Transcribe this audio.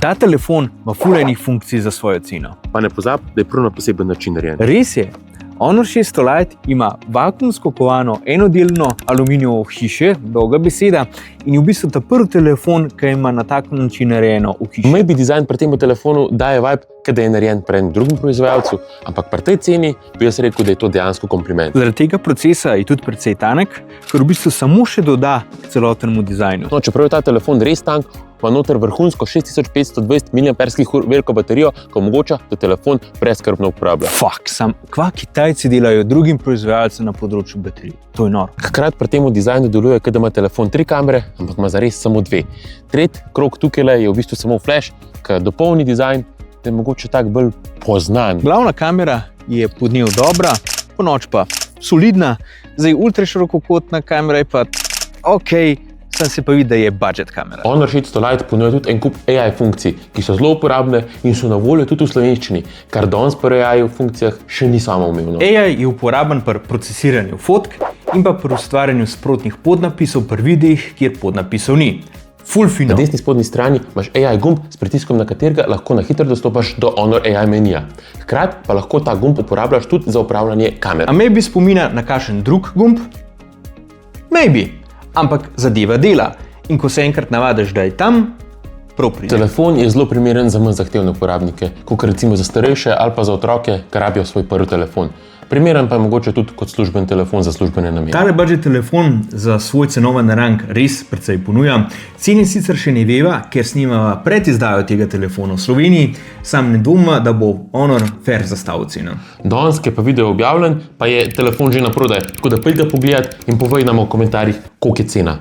Ta telefon ima ful enih funkcij za svojo ceno. Pa ne pozab, da je prav na poseben način narejen. Res je. Honor 600 Lite ima vakuumsko kovano enodelno aluminijevo hiše, dolga beseda, in je v bistvu ta prvi telefon, ki ima na tak način narejeno v hiši. Maybe design pri tem telefonu daje vibe, da je narejen pri enem drugem proizvajalcu, ampak pri tej ceni bi jaz rekel, da je to dejansko kompliment. Zaradi tega procesa je tudi precej tanek, ker v bistvu samo še doda celotnemu dizajnu. No, čeprav je ta telefon res tank, ima noter vrhunsko 6520 mAh veliko baterijo, ki omogoča, da telefon brezskrbno uporablja. Kva Kitajci delajo drugim proizvajalcem na področju baterij? To je noro. Hkrati pri tem dizajnu deluje, da ima telefon 3 kamere, ampak ima zares samo 2. Tretji krog tukaj je v bistvu samo flash, ki dopolni dizajn, da je mogoče tak bolj poznan. Glavna kamera je po dnevu dobra, po noč pa solidna, zdaj ultraširokokotna kamera je pa ok, sem se pa vidi, da je budget kamera. Honor 600 Lite ponuja tudi en kup AI funkcij, ki so zelo uporabne in so na voljo tudi v slovenščini, kar danes pri AI funkcijah še ni samoumevno. AI je uporaben pri procesiranju fotk in pa pri ustvarjanju sprotnih podnapisov pri videih, kjer podnapisov ni. Ful fino. Na desni spodnji strani imaš AI gumb, s pritiskom na katerega lahko na hitro dostopaš do Honor AI menija. Hkrati pa lahko ta gumb uporabljaš tudi za upravljanje kamer. A maybe spomina na kakšen drug gumb? Maybe. Ampak zadeva dela. In ko se enkrat navadiš, da je tam, prav pride. Telefon je zelo primeren za manj zahtevne uporabnike, kot recimo za starejše ali pa za otroke, ki rabijo svoj prvi telefon. Primeren pa je mogoče tudi kot služben telefon za službene namene. Tale budget telefon za svoj cenoven rang res precej ponuja. Cene sicer še ne veva, ker snimava predizdajo tega telefona v Sloveniji, sam ne dvomim, da bo Honor fair zastavil ceno. Danes, ki je pa video objavljen, pa je telefon že na prodaj, tako da pojdite pogledat in povej nam v komentarjih, koliko je cena.